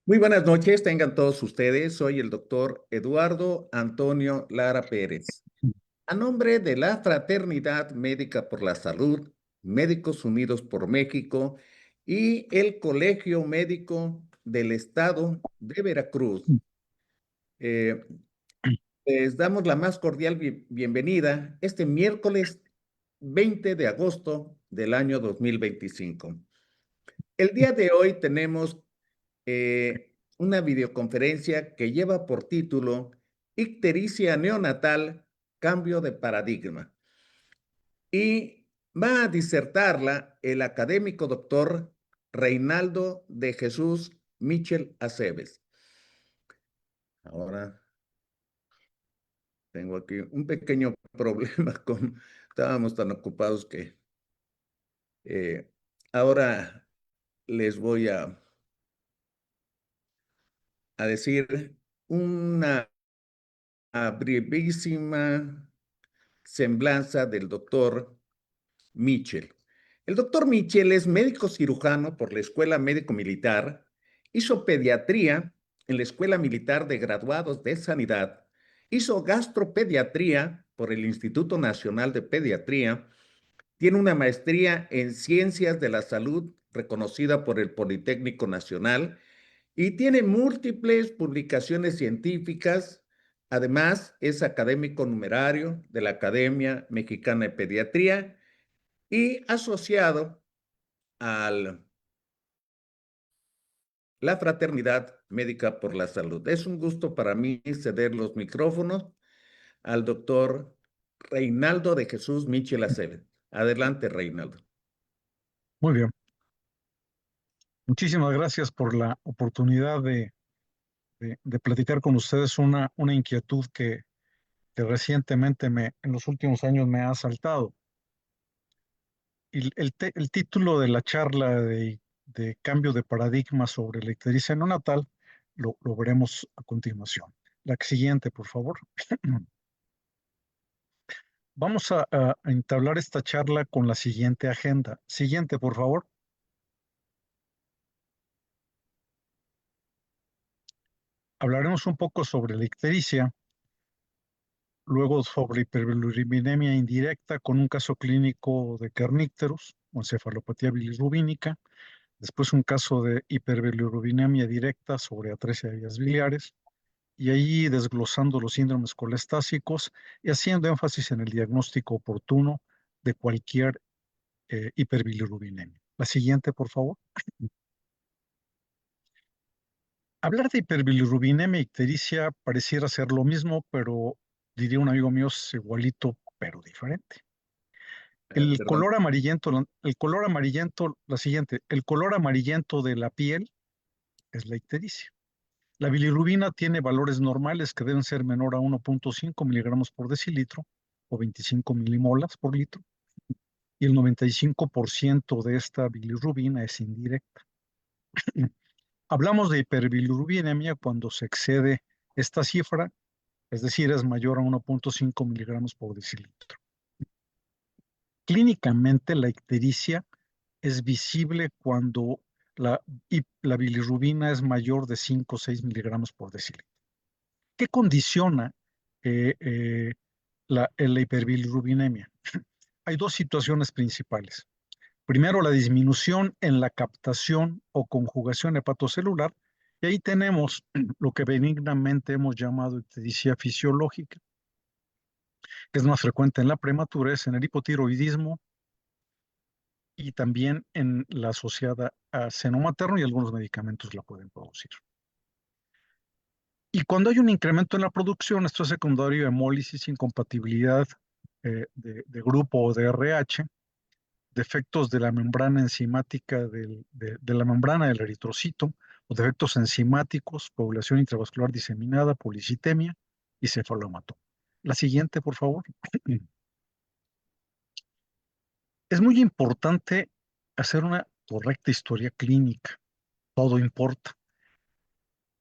Muy buenas noches, tengan todos ustedes. Soy el doctor Eduardo Antonio Lara Pérez. A nombre de la Fraternidad Médica por la Salud, Médicos Unidos por México y el Colegio Médico del Estado de Veracruz, eh, les damos la más cordial bienvenida este miércoles 20 de agosto del año 2025. El día de hoy tenemos una videoconferencia que lleva por título Ictericia neonatal, cambio de paradigma. Y va a disertarla el académico doctor Reinaldo de Jesús Michel Aceves. Ahora tengo aquí un pequeño problema con, estábamos tan ocupados que eh, ahora les voy a decir una brevísima semblanza del doctor Michel. El doctor Michel es médico cirujano por la Escuela Médico Militar, hizo pediatría en la Escuela Militar de Graduados de Sanidad, hizo gastropediatría por el Instituto Nacional de Pediatría, tiene una maestría en Ciencias de la Salud reconocida por el Politécnico Nacional y tiene múltiples publicaciones científicas. Además, es académico numerario de la Academia Mexicana de Pediatría y asociado a la Fraternidad Médica por la Salud. Es un gusto para mí ceder los micrófonos al doctor Reinaldo de Jesús Michel Aceves. Adelante, Reinaldo. Muy bien. Muchísimas gracias por la oportunidad de platicar con ustedes una inquietud que recientemente en los últimos años me ha asaltado. Y el título de la charla de cambio de paradigma sobre la ictericia neonatal lo veremos a continuación. La siguiente, por favor. Vamos a entablar esta charla con la siguiente agenda. Siguiente, por favor. Hablaremos un poco sobre la ictericia, luego sobre hiperbilirubinemia indirecta con un caso clínico de kernípteros o encefalopatía bilirrubínica, después un caso de hiperbilirubinemia directa sobre atresia de vías biliares, y ahí desglosando los síndromes colestásicos y haciendo énfasis en el diagnóstico oportuno de cualquier hiperbilirubinemia. La siguiente, por favor. Hablar de hiperbilirubinemia e ictericia pareciera ser lo mismo, pero diría un amigo mío, es igualito, pero diferente. El Perdón. color amarillento, la siguiente, el color amarillento de la piel es la ictericia. La bilirrubina tiene valores normales que deben ser menor a 1.5 miligramos por decilitro o 25 milimolas por litro, y el 95% de esta bilirrubina es indirecta. Hablamos de hiperbilirrubinemia cuando se excede esta cifra, es decir, es mayor a 1.5 miligramos por decilitro. Clínicamente, la ictericia es visible cuando la bilirrubina es mayor de 5 o 6 miligramos por decilitro. ¿Qué condiciona la hiperbilirrubinemia? Hay dos situaciones principales. Primero, la disminución en la captación o conjugación hepatocelular, y ahí tenemos lo que benignamente hemos llamado ictericia fisiológica, que es más frecuente en la prematurez, en el hipotiroidismo y también en la asociada a seno materno, y algunos medicamentos la pueden producir. Y cuando hay un incremento en la producción, esto es secundario a hemólisis, incompatibilidad de grupo o de RH, defectos de la membrana enzimática de la membrana del eritrocito, o defectos enzimáticos, coagulación intravascular diseminada, policitemia y cefalomatoma. La siguiente, por favor. Es muy importante hacer una correcta historia clínica. Todo importa.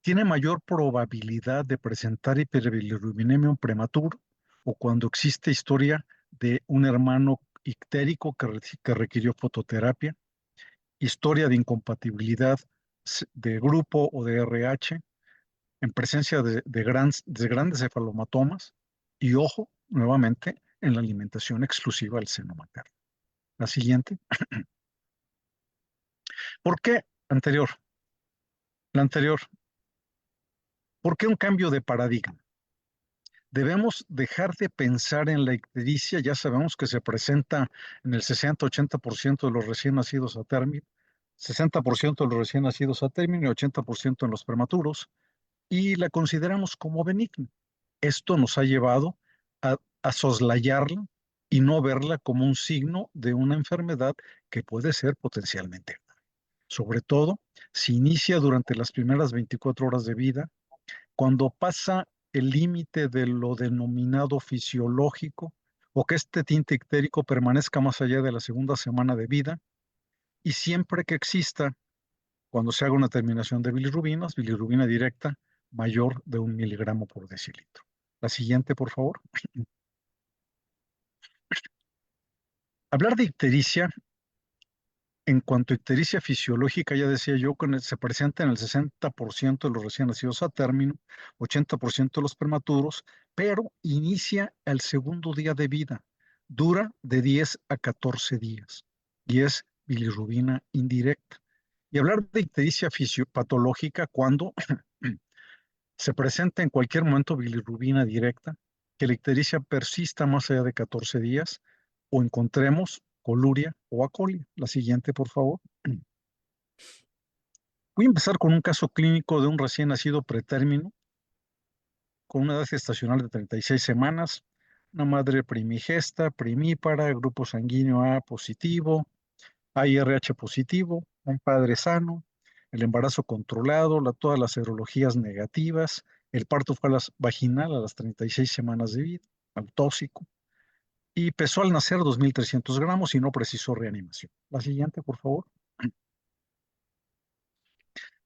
Tiene mayor probabilidad de presentar hiperbilirubinemia prematuro o cuando existe historia de un hermano ictérico que requirió fototerapia, historia de incompatibilidad de grupo o de RH en presencia de grandes cefalomatomas y, ojo, nuevamente, en la alimentación exclusiva del seno materno. La siguiente. ¿Por qué anterior? La anterior. ¿Por qué un cambio de paradigma? Debemos dejar de pensar en la ictericia, ya sabemos que se presenta en el 60-80% de los recién nacidos a término, 60% de los recién nacidos a término y 80% en los prematuros, y la consideramos como benigna. Esto nos ha llevado a soslayarla y no verla como un signo de una enfermedad que puede ser potencialmente grave. Sobre todo, si inicia durante las primeras 24 horas de vida, cuando pasa el límite de lo denominado fisiológico o que este tinte ictérico permanezca más allá de la segunda semana de vida y siempre que exista, cuando se haga una terminación de bilirrubinas, bilirrubina directa mayor de 1 miligramo por decilitro. La siguiente, por favor. Hablar de ictericia, en cuanto a ictericia fisiológica, ya decía yo que se presenta en el 60% de los recién nacidos a término, 80% de los prematuros, pero inicia al segundo día de vida, dura de 10 a 14 días y es bilirrubina indirecta. Y hablar de ictericia fisiopatológica cuando se presenta en cualquier momento bilirrubina directa, que la ictericia persista más allá de 14 días o encontremos coluria o acolia. La siguiente, por favor. Voy a empezar con un caso clínico de un recién nacido pretérmino con una edad gestacional de 36 semanas, una madre primigesta, primípara, grupo sanguíneo A positivo, AIRH positivo, un padre sano, el embarazo controlado, todas las serologías negativas, el parto fue vaginal a las 36 semanas de vida, autóxico, y pesó al nacer 2.300 gramos y no precisó reanimación. La siguiente, por favor.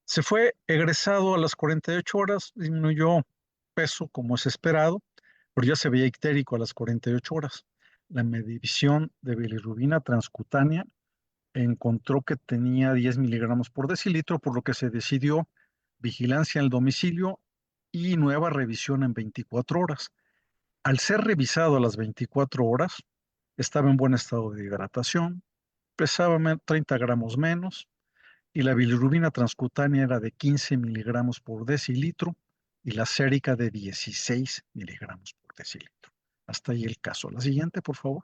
Se fue egresado a las 48 horas, disminuyó peso como es esperado, pero ya se veía ictérico a las 48 horas. La medición de bilirrubina transcutánea encontró que tenía 10 miligramos por decilitro, por lo que se decidió vigilancia en el domicilio y nueva revisión en 24 horas. Al ser revisado a las 24 horas, estaba en buen estado de hidratación, pesaba 30 gramos menos y la bilirrubina transcutánea era de 15 miligramos por decilitro y la sérica de 16 miligramos por decilitro. Hasta ahí el caso. La siguiente, por favor.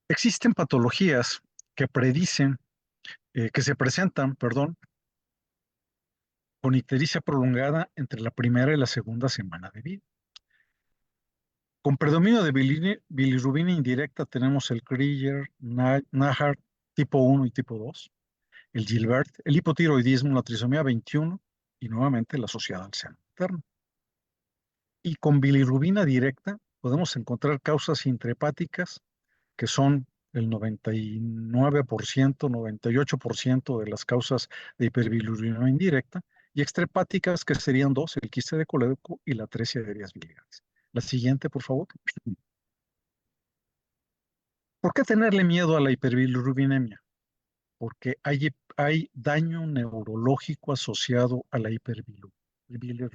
Existen patologías que predicen, que se presentan, perdón, con ictericia prolongada entre la primera y la segunda semana de vida. Con predominio de bilirrubina indirecta tenemos el Krieger, Nahar tipo 1 y tipo 2, el Gilbert, el hipotiroidismo, la trisomía 21 y nuevamente la asociada al seno materno. Y con bilirrubina directa podemos encontrar causas intrahepáticas que son el 99%, 98% de las causas de hiperbilirubinemia indirecta, y extrahepáticas que serían dos, el quiste de colédoco y la atresia de vías biliares. La siguiente, por favor. ¿Por qué tenerle miedo a la hiperbilirubinemia? Porque hay daño neurológico asociado a la hiperbilirubinemia.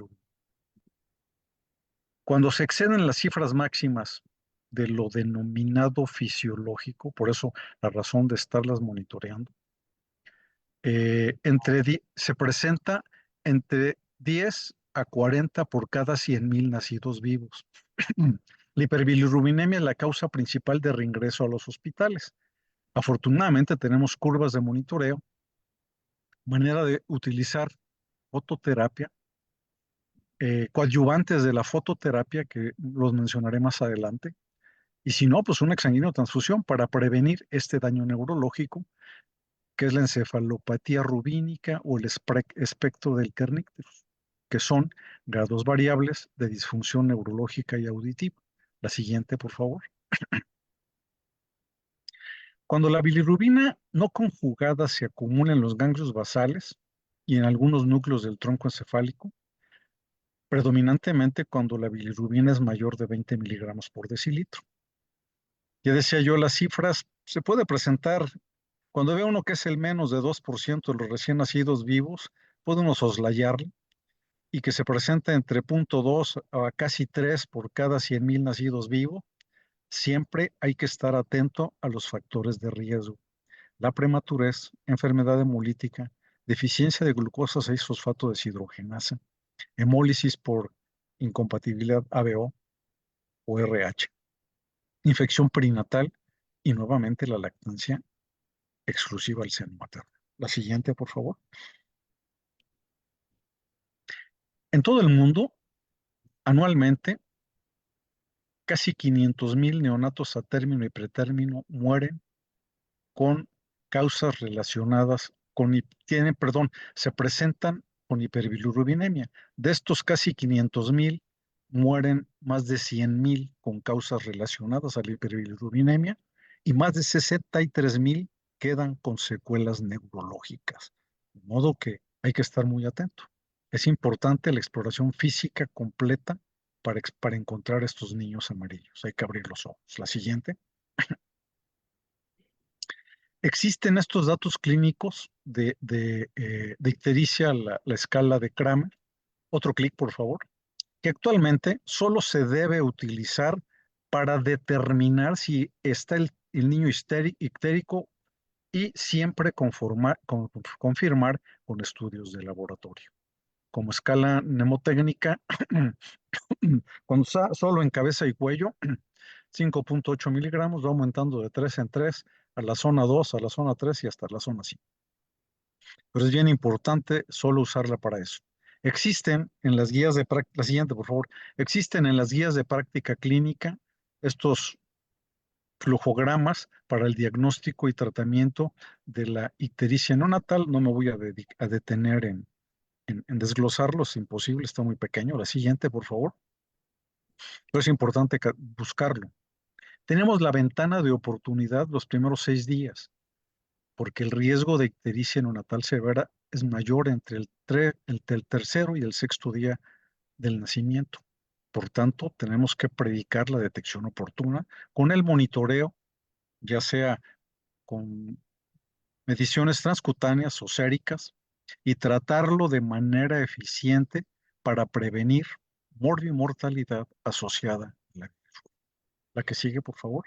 Cuando se exceden las cifras máximas de lo denominado fisiológico, por eso la razón de estarlas monitoreando, se presenta entre 10 a 40 por cada 100.000 nacidos vivos. La hiperbilirubinemia es la causa principal de reingreso a los hospitales. Afortunadamente tenemos curvas de monitoreo, manera de utilizar fototerapia, coadyuvantes de la fototerapia que los mencionaré más adelante, y si no, pues una exsanguinotransfusión para prevenir este daño neurológico, que es la encefalopatía rubínica o el espectro del kernicterus, que son grados variables de disfunción neurológica y auditiva. La siguiente, por favor. Cuando la bilirrubina no conjugada se acumula en los ganglios basales y en algunos núcleos del tronco encefálico, predominantemente cuando la bilirrubina es mayor de 20 miligramos por decilitro. Ya decía yo, las cifras se puede presentar Cuando ve uno que es el menos de 2% de los recién nacidos vivos, puede uno soslayarlo y que se presenta entre 0,2 a casi 3 por cada 100,000 nacidos vivos, siempre hay que estar atento a los factores de riesgo. La prematurez, enfermedad hemolítica, deficiencia de glucosa 6-fosfato deshidrogenasa, hemólisis por incompatibilidad ABO o RH, infección perinatal y nuevamente la lactancia exclusiva al seno materno. La siguiente, por favor. En todo el mundo, anualmente, casi 500,000 neonatos a término y pretérmino mueren con causas relacionadas con, se presentan con hiperbilirubinemia. De estos casi 500,000, mueren más de 100,000 con causas relacionadas a la hiperbilirubinemia y más de 63,000 quedan con secuelas neurológicas. De modo que hay que estar muy atento. Es importante la exploración física completa para encontrar estos niños amarillos. Hay que abrir los ojos. La siguiente. Existen estos datos clínicos de ictericia, la escala de Kramer. Otro clic, por favor. Que actualmente solo se debe utilizar para determinar si está el niño ictérico y siempre confirmar con estudios de laboratorio. Como escala mnemotécnica, cuando está solo en cabeza y cuello, 5,8 miligramos, va aumentando de 3 en 3 a la zona 2, a la zona 3 y hasta la zona 5. Pero es bien importante solo usarla para eso. Existen en las guías de práctica, la siguiente, por favor, existen en las guías de práctica clínica estos flujogramas para el diagnóstico y tratamiento de la ictericia neonatal. No me voy a detener en desglosarlos, es imposible, está muy pequeño. La siguiente, por favor. Pero es importante buscarlo. Tenemos la ventana de oportunidad los primeros 6 días, porque el riesgo de ictericia neonatal severa es mayor entre el tercero y el sexto día del nacimiento. Por tanto, tenemos que predicar la detección oportuna con el monitoreo, ya sea con mediciones transcutáneas o séricas, y tratarlo de manera eficiente para prevenir mortalidad asociada a la que sigue, por favor.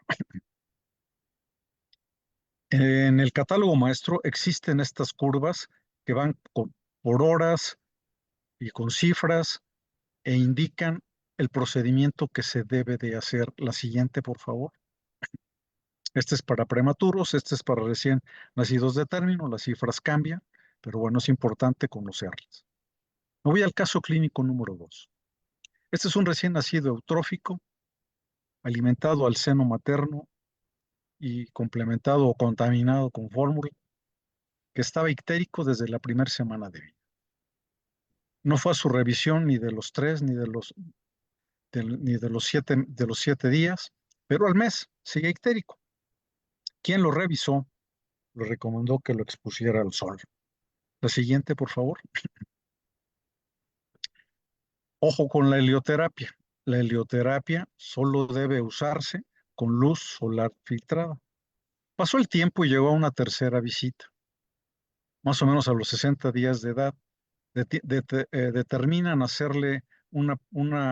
En el catálogo maestro existen estas curvas que van por horas y con cifras e indican el procedimiento que se debe de hacer. La siguiente, por favor. Este es para prematuros, este es para recién nacidos de término, las cifras cambian, pero bueno, es importante conocerlas. Me voy al caso clínico número 2. Este es un recién nacido eutrófico, alimentado al seno materno y complementado o contaminado con fórmula, que estaba ictérico desde la primera semana de vida. No fue a su revisión ni de los 3 ni de los 7 días, pero al mes sigue ictérico. Quien lo revisó le recomendó que lo expusiera al sol. La siguiente, por favor. Ojo con la helioterapia. La helioterapia solo debe usarse con luz solar filtrada. Pasó el tiempo y llegó a una tercera visita, más o menos a los 60 días de edad. Determinan hacerle una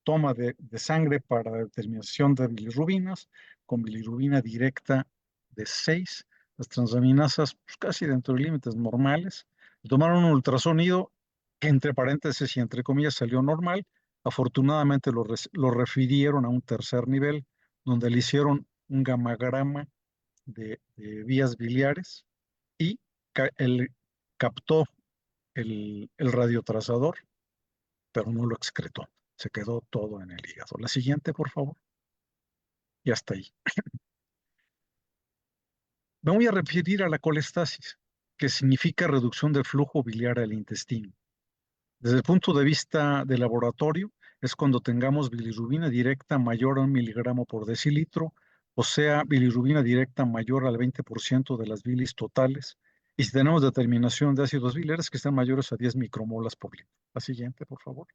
toma de sangre para determinación de bilirrubinas, con bilirrubina directa de 6, las transaminasas pues, casi dentro de límites normales. Tomaron un ultrasonido que entre paréntesis y entre comillas salió normal. Afortunadamente lo refirieron a un tercer nivel, donde le hicieron un gamagrama de vías biliares y él captó el radiotrazador, pero no lo excretó. Se quedó todo en el hígado. La siguiente, por favor. Y hasta ahí. Me voy a referir a la colestasis, que significa reducción del flujo biliar al intestino. Desde el punto de vista de laboratorio, es cuando tengamos bilirrubina directa mayor a 1 miligramo por decilitro, o sea, bilirrubina directa mayor al 20% de las bilis totales, y si tenemos determinación de ácidos biliares que están mayores a 10 micromolas por litro. La siguiente, por favor.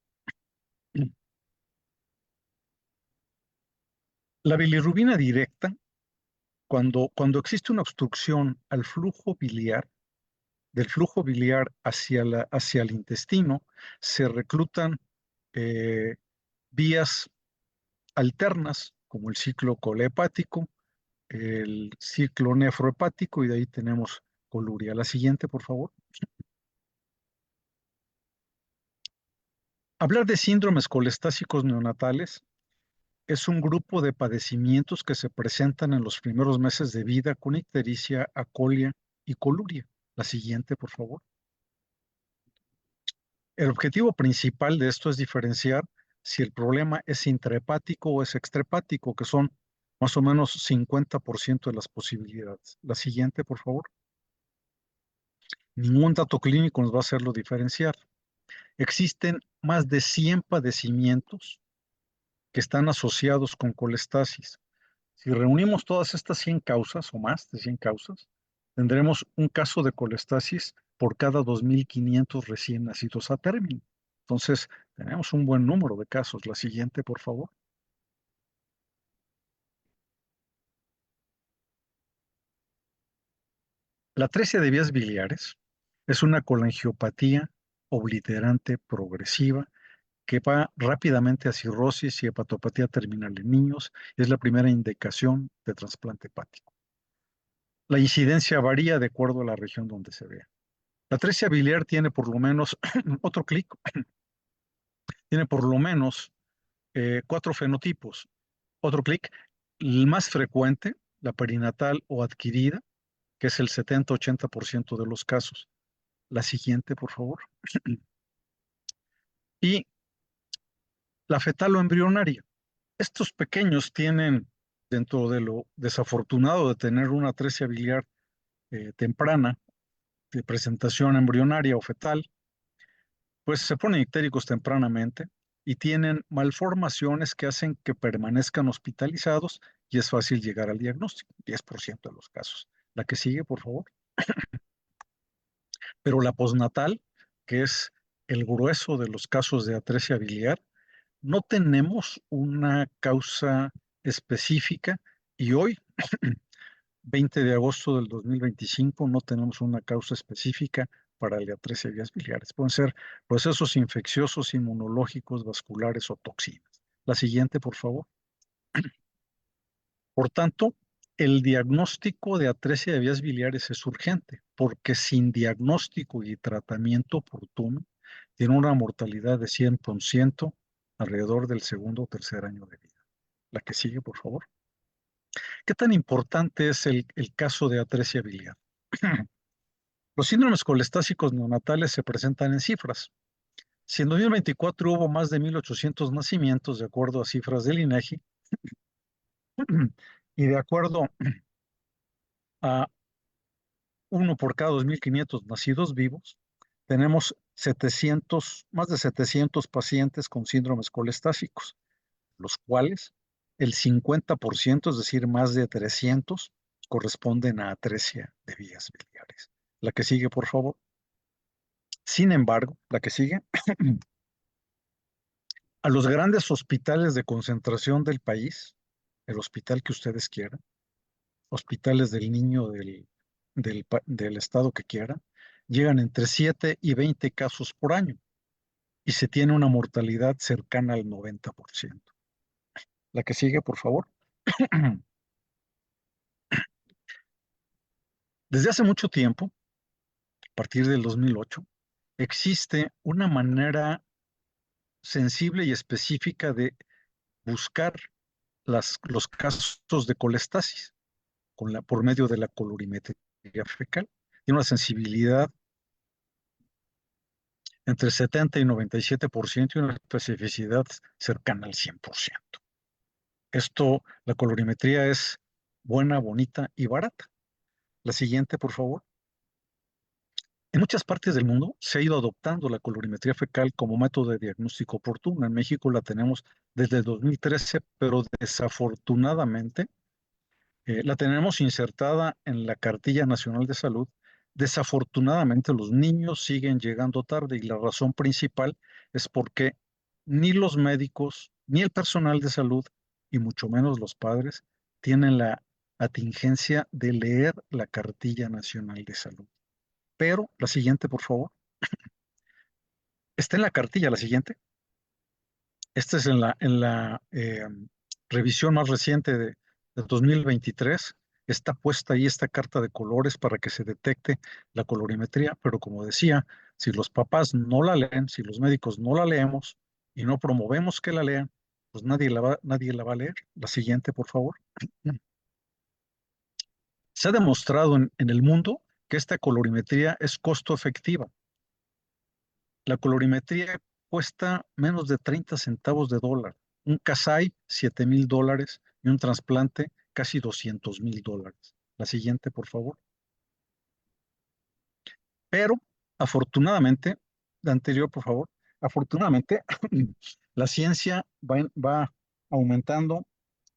La bilirrubina directa Cuando existe una obstrucción al flujo biliar, del flujo biliar hacia el intestino, se reclutan eh, vías alternas, como el ciclo colehepático, el ciclo nefrohepático, y de ahí tenemos coluria. La siguiente, por favor. Hablar de síndromes colestásicos neonatales es un grupo de padecimientos que se presentan en los primeros meses de vida con ictericia, acolia y coluria. La siguiente, por favor. El objetivo principal de esto es diferenciar si el problema es intrahepático o es extrahepático, que son más o menos 50% de las posibilidades. La siguiente, por favor. Ningún dato clínico nos va a hacerlo diferenciar. Existen más de 100 padecimientos que están asociados con colestasis. Si reunimos todas estas 100 causas o más de 100 causas, tendremos un caso de colestasis por cada 2.500 recién nacidos a término. Entonces, tenemos un buen número de casos. La siguiente, por favor. La atresia de vías biliares es una colangiopatía obliterante progresiva que va rápidamente a cirrosis y hepatopatía terminal en niños y es la primera indicación de trasplante hepático. La incidencia varía de acuerdo a la región donde se vea. La atresia biliar tiene por lo menos, otro clic, tiene por lo menos 4 fenotipos. Otro clic, el más frecuente, la perinatal o adquirida, que es el 70-80% de los casos. La siguiente, por favor. Y la fetal o embrionaria. Estos pequeños tienen, dentro de lo desafortunado de tener una atresia biliar temprana, de presentación embrionaria o fetal, pues se ponen ictéricos tempranamente y tienen malformaciones que hacen que permanezcan hospitalizados y es fácil llegar al diagnóstico, 10% de los casos. La que sigue, por favor. Pero la postnatal, que es el grueso de los casos de atresia biliar, no tenemos una causa específica y hoy, 20 de agosto del 2025, no tenemos una causa específica para la atresia de vías biliares. Pueden ser procesos infecciosos, inmunológicos, vasculares o toxinas. La siguiente, por favor. Por tanto, el diagnóstico de atresia de vías biliares es urgente, porque sin diagnóstico y tratamiento oportuno, tiene una mortalidad de 100% alrededor del segundo o tercer año de vida. La que sigue, por favor. ¿Qué tan importante es el caso de atresia biliar? Los síndromes colestásicos neonatales se presentan en cifras. Si en 2024 hubo más de 1.800 nacimientos, de acuerdo a cifras del INEGI, y de acuerdo a uno por cada 2.500 nacidos vivos, tenemos más de 700 pacientes con síndromes colestásicos, los cuales el 50%, es decir, más de 300, corresponden a atresia de vías biliares. La que sigue, por favor. Sin embargo, la que sigue, a los grandes hospitales de concentración del país, el hospital que ustedes quieran, hospitales del niño del estado que quieran, llegan entre 7 y 20 casos por año y se tiene una mortalidad cercana al 90%. La que sigue, por favor. Desde hace mucho tiempo, a partir del 2008, existe una manera sensible y específica de buscar los casos de colestasis por medio de la colorimetría fecal. Tiene una sensibilidad entre 70 y 97% y una especificidad cercana al 100%. Esto, la colorimetría es buena, bonita y barata. La siguiente, por favor. En muchas partes del mundo se ha ido adoptando la colorimetría fecal como método de diagnóstico oportuno. En México la tenemos desde el 2013, pero desafortunadamente la tenemos insertada en la Cartilla Nacional de Salud. Desafortunadamente los niños siguen llegando tarde y la razón principal es porque ni los médicos, ni el personal de salud, y mucho menos los padres, tienen la atingencia de leer la Cartilla Nacional de Salud. Pero la siguiente, por favor. Está en la cartilla la siguiente. Esta es en la revisión más reciente de 2023. Está puesta ahí esta carta de colores para que se detecte la colorimetría, pero como decía, si los papás no la leen, si los médicos no la leemos y no promovemos que la lean, pues nadie la va a leer. La siguiente, por favor. Se ha demostrado en el mundo que esta colorimetría es costo efectiva. La colorimetría cuesta menos de 30 centavos de dólar. Un Kasai, $7,000 y un trasplante, casi $200,000. La siguiente, por favor. Pero, afortunadamente, la anterior, por favor. Afortunadamente, la ciencia va aumentando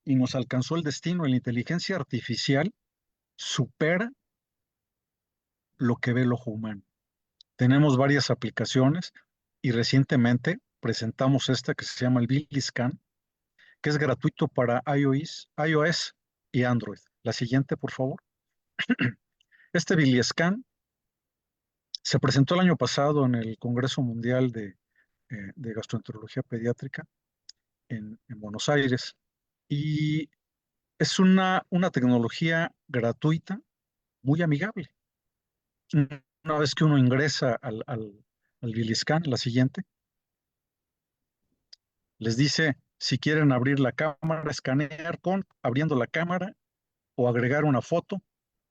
y nos alcanzó el destino. La inteligencia artificial supera lo que ve el ojo humano. Tenemos varias aplicaciones y recientemente presentamos esta que se llama el Billy Scan, que es gratuito para iOS y Android. La siguiente, por favor. Este Billy Scan se presentó el año pasado en el Congreso Mundial de Gastroenterología Pediátrica en Buenos Aires y es una tecnología gratuita muy amigable. Una vez que uno ingresa al Billy Scan, la siguiente, les dice si quieren abrir la cámara, escanear abriendo la cámara o agregar una foto.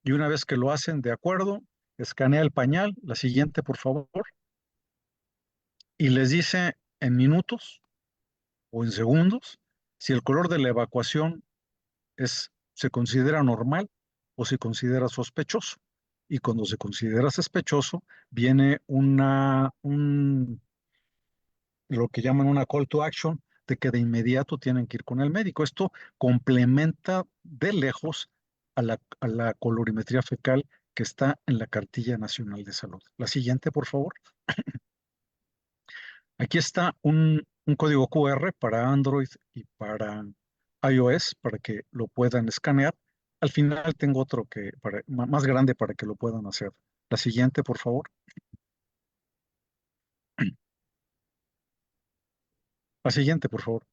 Y una vez que lo hacen de acuerdo, escanea el pañal, la siguiente, por favor, y les dice en minutos o en segundos si el color de la evacuación se considera normal o se considera sospechoso. Y cuando se considera sospechoso, viene lo que llaman una call to action, de que de inmediato tienen que ir con el médico. Esto complementa de lejos a la colorimetría fecal que está en la Cartilla Nacional de Salud. La siguiente, por favor. Aquí está un código QR para Android y para iOS para que lo puedan escanear. Al final tengo otro más grande para que lo puedan hacer. La siguiente, por favor. La siguiente, por favor.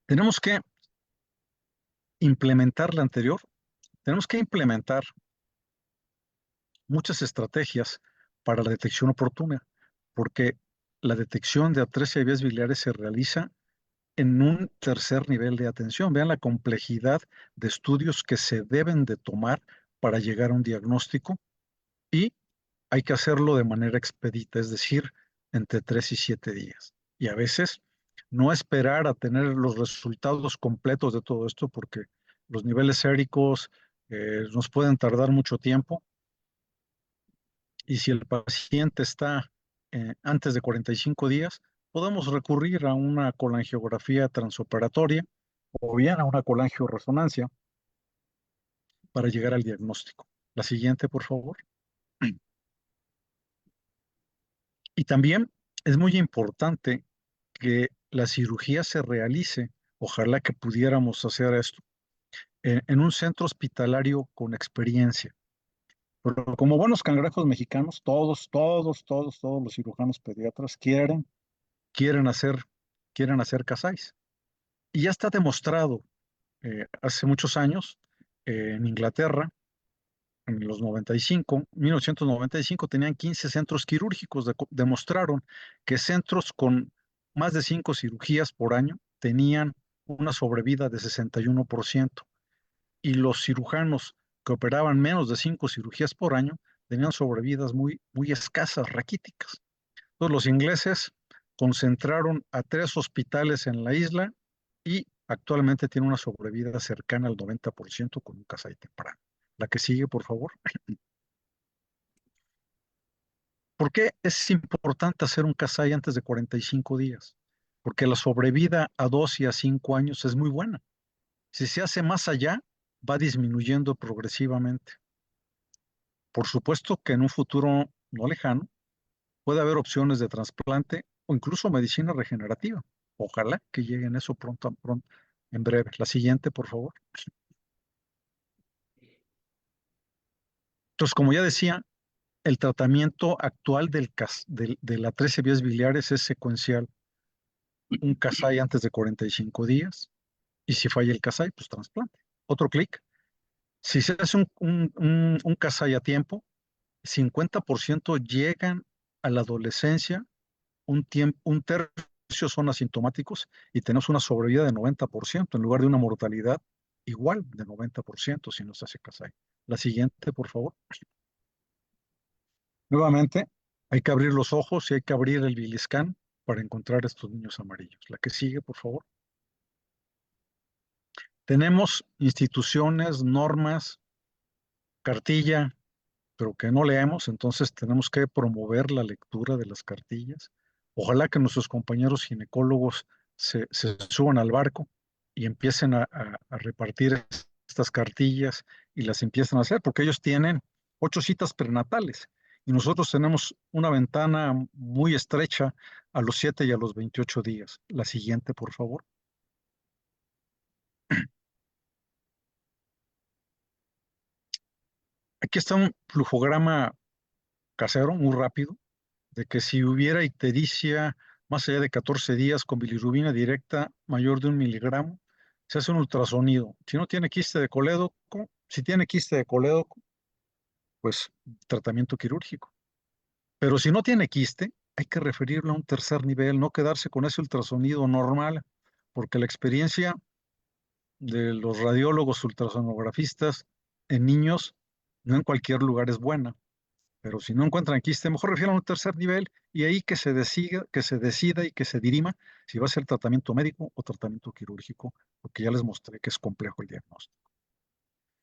Tenemos que implementar la anterior. Tenemos que implementar muchas estrategias para la detección oportuna, porque la detección de atresia de vías biliares se realiza en un tercer nivel de atención. Vean la complejidad de estudios que se deben de tomar para llegar a un diagnóstico y hay que hacerlo de manera expedita, es decir, entre 3 y 7 días. Y a veces no esperar a tener los resultados completos de todo esto porque los niveles séricos nos pueden tardar mucho tiempo y si el paciente está antes de 45 días, podemos recurrir a una colangiografía transoperatoria o bien a una colangioresonancia para llegar al diagnóstico. La siguiente, por favor. Y también es muy importante que la cirugía se realice, ojalá que pudiéramos hacer esto, en un centro hospitalario con experiencia. Pero como buenos cangrejos mexicanos, todos los cirujanos pediatras quieren hacer, quieren hacer casáis. Y ya está demostrado hace muchos años en Inglaterra, en los 1995 tenían 15 centros quirúrgicos, demostraron que centros con más de 5 cirugías por año tenían una sobrevida de 61% y los cirujanos que operaban menos de 5 cirugías por año tenían sobrevidas muy, muy escasas, raquíticas. Entonces, los ingleses concentraron a 3 hospitales en la isla y actualmente tienen una sobrevida cercana al 90% con un Kasai temprano. La que sigue, por favor. ¿Por qué es importante hacer un Kasai antes de 45 días? Porque la sobrevida a 2 y a 5 años es muy buena. Si se hace más allá, va disminuyendo progresivamente. Por supuesto que en un futuro no lejano puede haber opciones de trasplante o incluso medicina regenerativa. Ojalá que lleguen eso pronto, en breve. La siguiente, por favor. Entonces, como ya decía, el tratamiento actual de la 13 vías biliares es secuencial. Un Kasai antes de 45 días, y si falla el Kasai, pues trasplante. Otro clic. Si se hace un Kasai a tiempo, 50% llegan a la adolescencia, un tercio son asintomáticos y tenemos una sobrevida de 90% en lugar de una mortalidad igual de 90% si no se hace Kasai. La siguiente, por favor. Nuevamente, hay que abrir los ojos y hay que abrir el biliscan para encontrar estos niños amarillos. La que sigue, por favor. Tenemos instituciones, normas, cartilla, pero que no leemos, entonces tenemos que promover la lectura de las cartillas. Ojalá que nuestros compañeros ginecólogos se suban al barco y empiecen a repartir estas cartillas y las empiezan a hacer, porque ellos tienen 8 citas prenatales y nosotros tenemos una ventana muy estrecha a los 7 y a los 28 días. La siguiente, por favor. Aquí está un flujograma casero muy rápido de que si hubiera ictericia más allá de 14 días con bilirrubina directa mayor de 1 miligramo, se hace un ultrasonido. Si no tiene quiste de colédoco, si tiene quiste de colédoco, pues tratamiento quirúrgico. Pero si no tiene quiste, hay que referirlo a un tercer nivel, no quedarse con ese ultrasonido normal, porque la experiencia de los radiólogos ultrasonografistas en niños, no en cualquier lugar es buena. Pero si no encuentran quiste, mejor refieran a un tercer nivel y ahí que se decida y que se dirima si va a ser tratamiento médico o tratamiento quirúrgico, porque ya les mostré que es complejo el diagnóstico.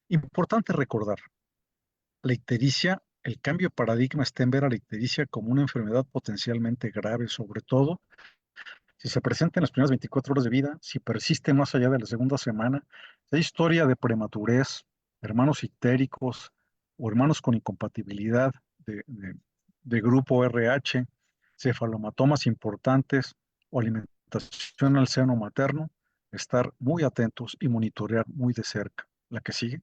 Importante recordar, la ictericia, el cambio de paradigma está en ver a la ictericia como una enfermedad potencialmente grave, sobre todo si se presenta en las primeras 24 horas de vida, si persiste más allá de la segunda semana, si hay historia de prematurez, hermanos ictéricos o hermanos con incompatibilidad de grupo RH, cefalomatomas importantes o alimentación al seno materno, estar muy atentos y monitorear muy de cerca. La que sigue.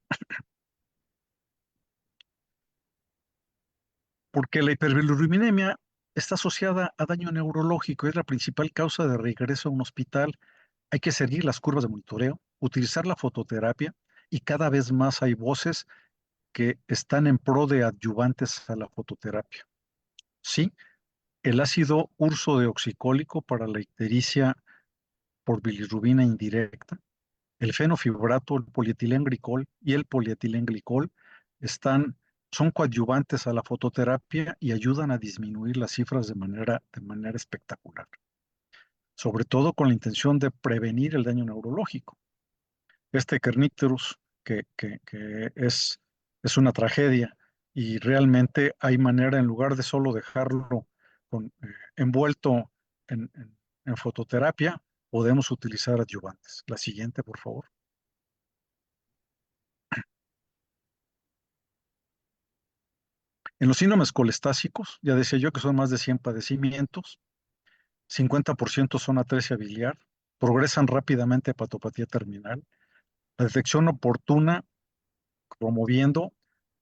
Porque la hiperbilirubinemia está asociada a daño neurológico, es la principal causa de regreso a un hospital. Hay que seguir las curvas de monitoreo, utilizar la fototerapia y cada vez más hay voces que están en pro de adyuvantes a la fototerapia. Sí, el ácido ursodeoxicólico para la ictericia por bilirrubina indirecta, el fenofibrato, el polietilenglicol y el polietilenglicol son coadyuvantes a la fototerapia y ayudan a disminuir las cifras de manera espectacular, sobre todo con la intención de prevenir el daño neurológico. Este Kernicterus, que es una tragedia y realmente hay manera, en lugar de solo dejarlo envuelto en fototerapia, podemos utilizar adyuvantes. La siguiente, por favor. En los síndromes colestásicos, ya decía yo que son más de 100 padecimientos, 50% son atresia biliar, progresan rápidamente a hepatopatía terminal. La detección oportuna promoviendo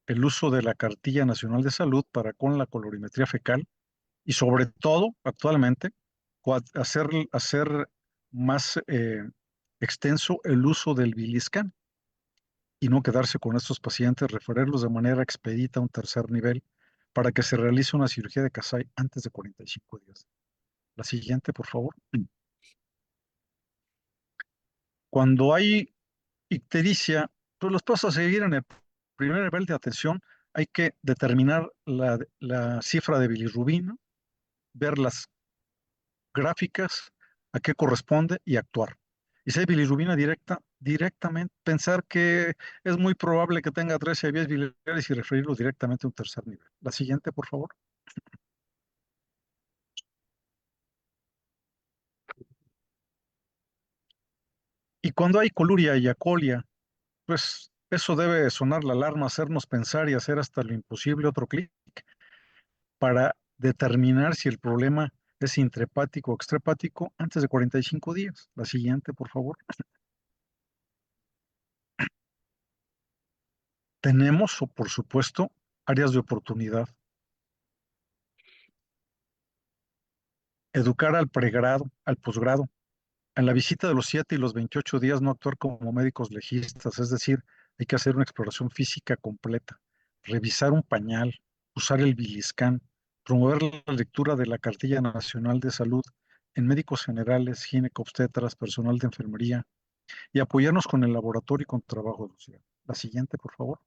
el uso de la Cartilla Nacional de Salud para con la colorimetría fecal y sobre todo, actualmente, hacer más extenso el uso del biliscan y no quedarse con estos pacientes, referirlos de manera expedita a un tercer nivel para que se realice una cirugía de Kasai antes de 45 días. La siguiente, por favor. Cuando hay ictericia, pues los pasos a seguir en el primer nivel de atención, hay que determinar la cifra de bilirrubina, ver las gráficas, a qué corresponde y actuar. Y si hay bilirrubina directamente, pensar que es muy probable que tenga 13 vías biliares y referirlo directamente a un tercer nivel. La siguiente, por favor. Y cuando hay coluria y acolia, pues eso debe sonar la alarma, hacernos pensar y hacer hasta lo imposible otro clic para determinar si el problema es intrahepático o extrahepático antes de 45 días. La siguiente, por favor. Tenemos, por supuesto, áreas de oportunidad. Educar al pregrado, al posgrado. En la visita de los 7 y los 28 días no actuar como médicos legistas, es decir, hay que hacer una exploración física completa, revisar un pañal, usar el biliscan, promover la lectura de la Cartilla Nacional de Salud en médicos generales, ginecobstetras, personal de enfermería y apoyarnos con el laboratorio y con trabajo social. La siguiente, por favor.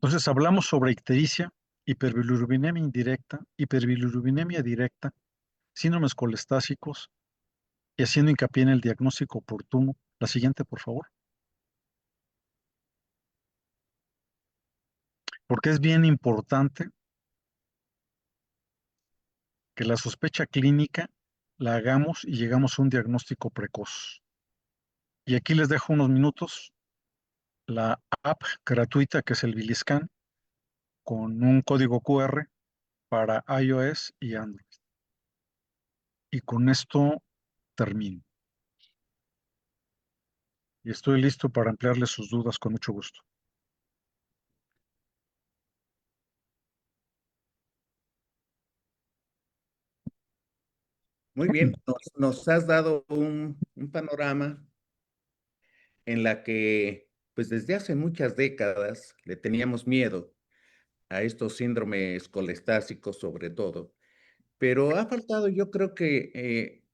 Entonces hablamos sobre ictericia, hiperbilirubinemia indirecta, hiperbilirubinemia directa, síndromes colestásicos, y haciendo hincapié en el diagnóstico oportuno. La siguiente, por favor. Porque es bien importante que la sospecha clínica la hagamos y llegamos a un diagnóstico precoz. Y aquí les dejo unos minutos la app gratuita que es el Biliscan con un código QR para iOS y Android. Y con esto termino. Y estoy listo para ampliarles sus dudas con mucho gusto. Muy bien, nos has dado un panorama en la que, pues desde hace muchas décadas le teníamos miedo a estos síndromes colestásicos sobre todo, pero ha faltado, yo creo que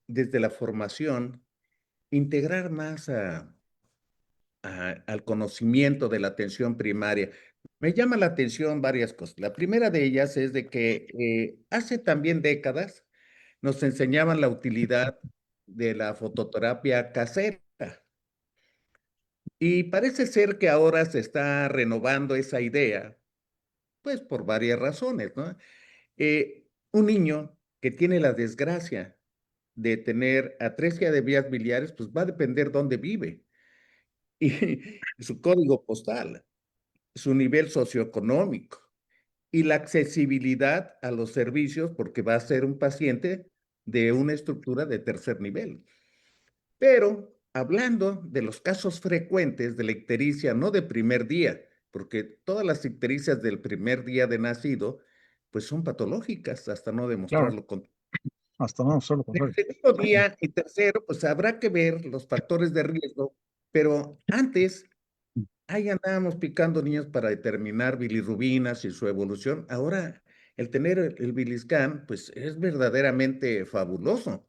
desde la formación, integrar más al conocimiento de la atención primaria. Me llama la atención varias cosas. La primera de ellas es de que hace también décadas nos enseñaban la utilidad de la fototerapia casera. Y parece ser que ahora se está renovando esa idea, pues por varias razones, ¿no? Un niño que tiene la desgracia de tener atresia de vías biliares, pues va a depender dónde vive y su código postal, su nivel socioeconómico y la accesibilidad a los servicios, porque va a ser un paciente de una estructura de tercer nivel. Pero hablando de los casos frecuentes de la ictericia, no de primer día, porque todas las ictericias del primer día de nacido, pues son patológicas hasta no Claro, demostrarlo con hasta no, solo el contrario. segundo día y tercero, pues habrá que ver los factores de riesgo, pero antes ahí andábamos picando niños para determinar bilirrubinas y su evolución. Ahora, el tener el Biliscan, pues es verdaderamente fabuloso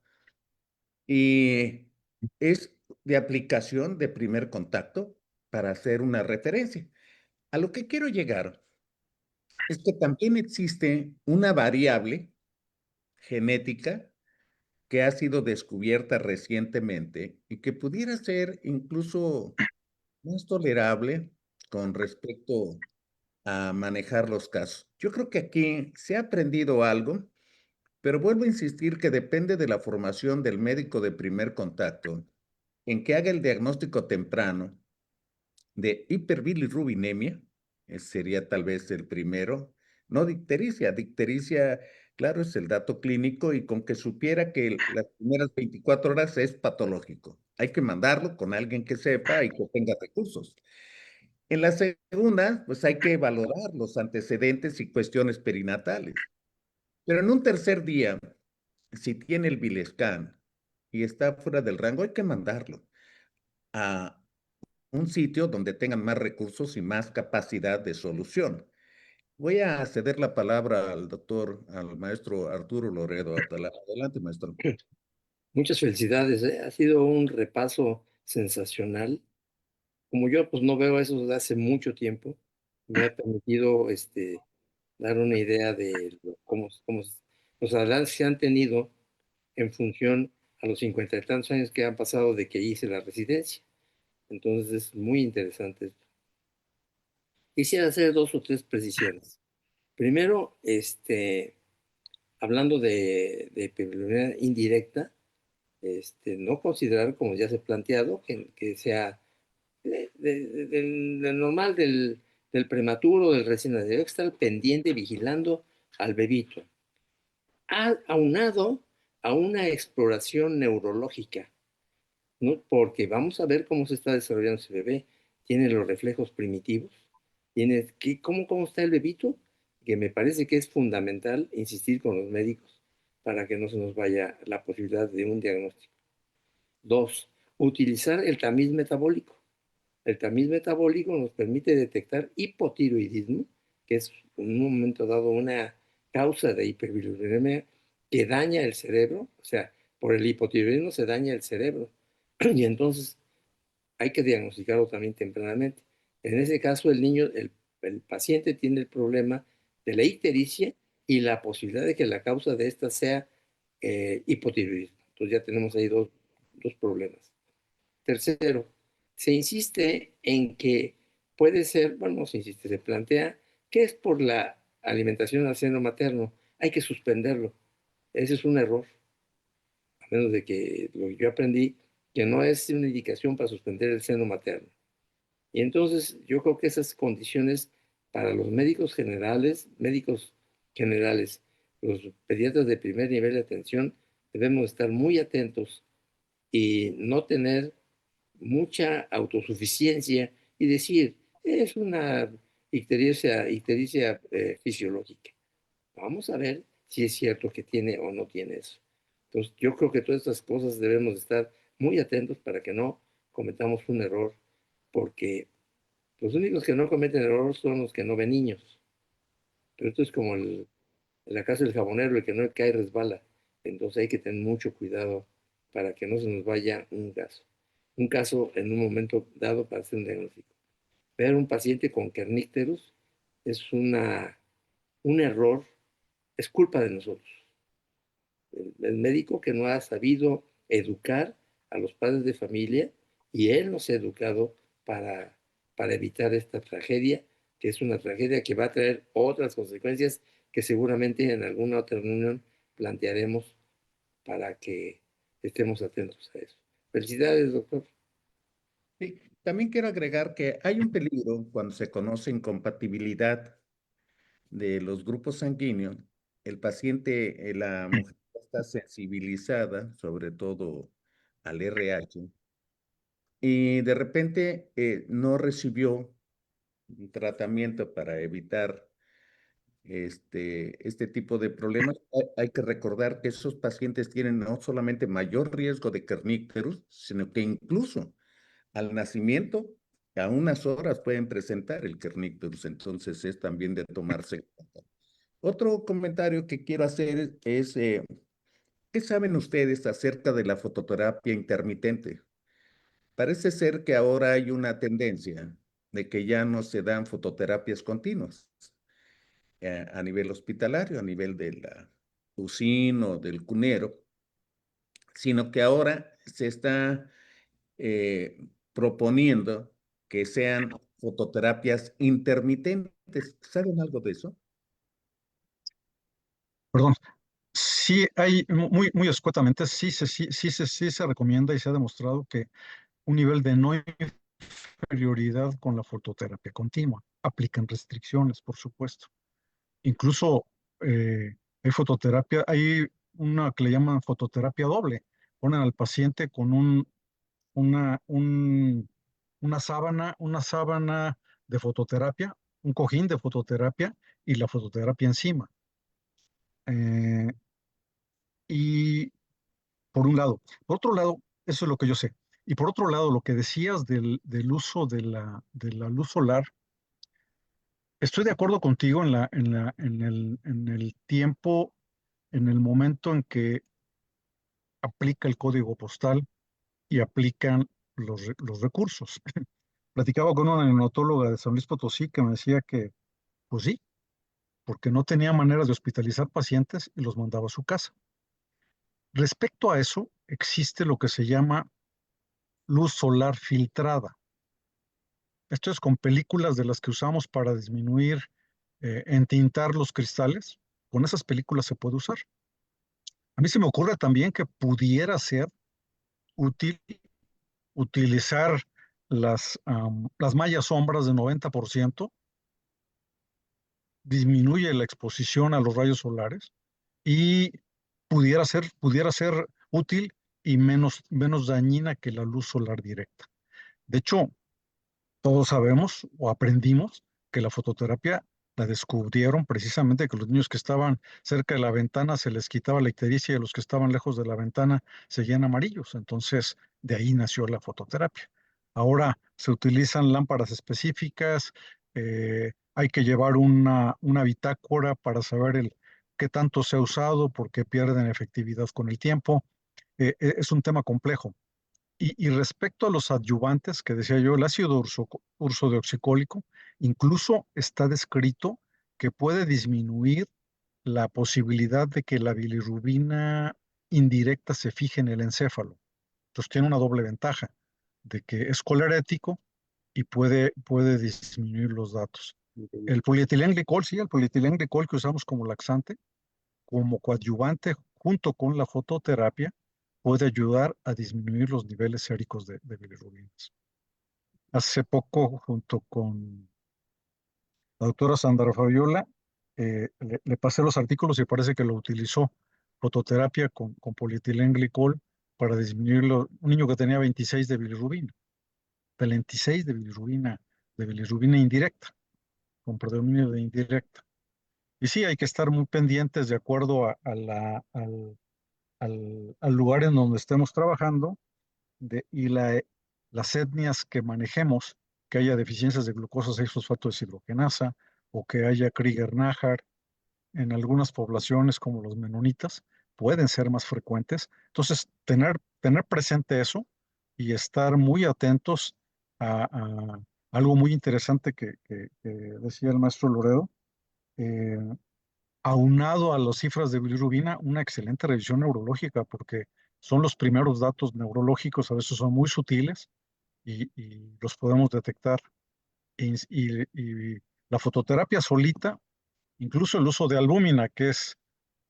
y es de aplicación de primer contacto para hacer una referencia. A lo que quiero llegar es que también existe una variable genética que ha sido descubierta recientemente y que pudiera ser incluso más tolerable con respecto a manejar los casos. Yo creo que aquí se ha aprendido algo, pero vuelvo a insistir que depende de la formación del médico de primer contacto en que haga el diagnóstico temprano de hiperbilirrubinemia, ese sería tal vez el primero, no dictericia. Dictericia, claro, es el dato clínico y con que supiera que las primeras 24 horas es patológico. Hay que mandarlo con alguien que sepa y que tenga recursos. En la segunda, pues hay que valorar los antecedentes y cuestiones perinatales. Pero en un tercer día, si tiene el Bilescan y está fuera del rango, hay que mandarlo a un sitio donde tengan más recursos y más capacidad de solución. Voy a ceder la palabra al doctor, al maestro Arturo Loredo. Adelante, maestro. Muchas felicidades, ¿eh? Ha sido un repaso sensacional. Como yo pues no veo eso desde hace mucho tiempo, me ha permitido dar una idea de cómo los avances que han tenido en función a los 50 y tantos años que han pasado de que hice la residencia. Entonces es muy interesante. Quisiera hacer dos o tres precisiones. Primero, hablando de prioridad indirecta, no considerar, como ya se ha planteado, que sea del normal del prematuro, del recién nacido, hay que estar pendiente, vigilando al bebito. aunado a una exploración neurológica, ¿no? Porque vamos a ver cómo se está desarrollando ese bebé. Tiene los reflejos primitivos, cómo está el bebito, que me parece que es fundamental insistir con los médicos para que no se nos vaya la posibilidad de un diagnóstico. 2, utilizar el tamiz metabólico. El tamiz metabólico nos permite detectar hipotiroidismo, que es en un momento dado una causa de hiperbilirubinemia que daña el cerebro, o sea, por el hipotiroidismo se daña el cerebro, y entonces hay que diagnosticarlo también tempranamente. En ese caso, el paciente tiene el problema de la ictericia y la posibilidad de que la causa de esta sea hipotiroidismo. Entonces ya tenemos ahí dos problemas. Tercero, se insiste en que puede ser, bueno, no se insiste, se plantea que es por la alimentación al seno materno. Hay que suspenderlo. Ese es un error, a menos de que lo que yo aprendí, que no es una indicación para suspender el seno materno. Y entonces yo creo que esas condiciones para los médicos generales, los pediatras de primer nivel de atención, debemos estar muy atentos y no tener mucha autosuficiencia y decir, es una ictericia fisiológica. Vamos a ver si es cierto que tiene o no tiene eso. Entonces, yo creo que todas estas cosas debemos estar muy atentos para que no cometamos un error, porque los únicos que no cometen error son los que no ven niños. Pero esto es como la casa del jabonero, el que no cae resbala. Entonces hay que tener mucho cuidado para que no se nos vaya un caso. Un caso en un momento dado para hacer un diagnóstico. Ver un paciente con kernícterus es un error, es culpa de nosotros. El médico que no ha sabido educar a los padres de familia y él nos ha educado para evitar esta tragedia, que es una tragedia que va a traer otras consecuencias que seguramente en alguna otra reunión plantearemos para que estemos atentos a eso. Felicidades, doctor. Sí, también quiero agregar que hay un peligro cuando se conoce incompatibilidad de los grupos sanguíneos. El paciente, la mujer está sensibilizada, sobre todo al RH, y de repente no recibió un tratamiento para evitar este tipo de problemas. Hay que recordar que esos pacientes tienen no solamente mayor riesgo de kernícterus, sino que incluso al nacimiento, a unas horas pueden presentar el kernícterus, entonces es también de tomarse en cuenta. Otro comentario que quiero hacer es, ¿qué saben ustedes acerca de la fototerapia intermitente? Parece ser que ahora hay una tendencia de que ya no se dan fototerapias continuas a nivel hospitalario, a nivel de la UCIN o del CUNERO, sino que ahora se está proponiendo que sean fototerapias intermitentes. ¿Saben algo de eso? Perdón. Sí, hay muy escuetamente, sí se recomienda y se ha demostrado que un nivel de no inferioridad con la fototerapia continua. Aplican restricciones, por supuesto. Incluso hay fototerapia, hay una que le llaman fototerapia doble. Ponen al paciente con una, un- una sábana de fototerapia, un cojín de fototerapia y la fototerapia encima. Eh, y por un lado. Por otro lado, eso es lo que yo sé. Y por otro lado, lo que decías del uso de la luz solar, estoy de acuerdo contigo en el tiempo, en el momento en que aplica el código postal y aplican los recursos. Platicaba con una neonatóloga de San Luis Potosí que me decía que, pues sí, porque no tenía maneras de hospitalizar pacientes y los mandaba a su casa. Respecto a eso, existe lo que se llama luz solar filtrada. Esto es con películas de las que usamos para disminuir, entintar los cristales. Con esas películas se puede usar. A mí se me ocurre también que pudiera ser útil utilizar las mallas sombras de 90%, disminuye la exposición a los rayos solares y pudiera ser útil y menos dañina que la luz solar directa. De hecho, todos sabemos o aprendimos que la fototerapia la descubrieron precisamente que los niños que estaban cerca de la ventana se les quitaba la ictericia y los que estaban lejos de la ventana seguían amarillos. Entonces, de ahí nació la fototerapia. Ahora se utilizan lámparas específicas, hay que llevar una bitácora para saber qué tanto se ha usado, porque pierden efectividad con el tiempo. Es un tema complejo. Y respecto a los adyuvantes, que decía yo, el ácido ursodeoxicólico incluso está descrito que puede disminuir la posibilidad de que la bilirrubina indirecta se fije en el encéfalo. Entonces tiene una doble ventaja, de que es colerético y puede disminuir los datos. El polietilenglicol, sí, el polietilenglicol que usamos como laxante, como coadyuvante junto con la fototerapia, puede ayudar a disminuir los niveles séricos de bilirrubinas. Hace poco, junto con la doctora Sandra Fabiola, le pasé los artículos y parece que lo utilizó fototerapia con polietilenglicol para disminuirlo. Un niño que tenía 26 de bilirrubina, 26 de bilirrubina indirecta, con predominio de indirecta. Y sí, hay que estar muy pendientes de acuerdo al lugar en donde estemos trabajando y las etnias que manejemos, que haya deficiencias de glucosa 6-fosfato deshidrogenasa o que haya Krieger-Näher en algunas poblaciones como los menonitas, pueden ser más frecuentes. Entonces, tener presente eso y estar muy atentos a algo muy interesante que decía el maestro Loredo, eh, aunado a las cifras de bilirrubina, una excelente revisión neurológica, porque son los primeros datos neurológicos, a veces son muy sutiles y los podemos detectar. Y la fototerapia solita, incluso el uso de albúmina, que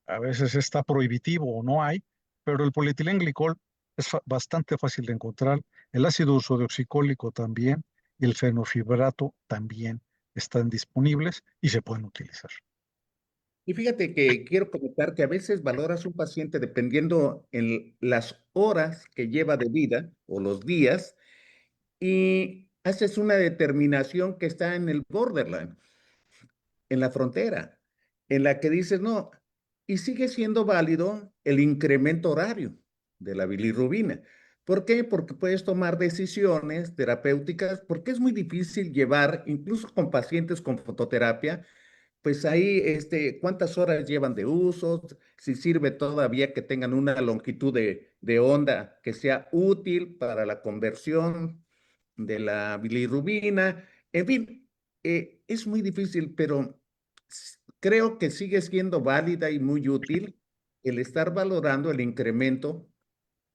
a veces está prohibitivo o no hay, pero el polietilenglicol es bastante fácil de encontrar, el ácido ursodeoxicólico también, y el fenofibrato también están disponibles y se pueden utilizar. Y fíjate que quiero comentar que a veces valoras un paciente dependiendo en las horas que lleva de vida o los días y haces una determinación que está en el borderline, en la frontera, en la que dices, no, y sigue siendo válido el incremento horario de la bilirrubina. ¿Por qué? Porque puedes tomar decisiones terapéuticas, porque es muy difícil llevar, incluso con pacientes con fototerapia, pues ahí, cuántas horas llevan de uso, si sirve todavía que tengan una longitud de onda que sea útil para la conversión de la bilirrubina. En fin, es muy difícil, pero creo que sigue siendo válida y muy útil el estar valorando el incremento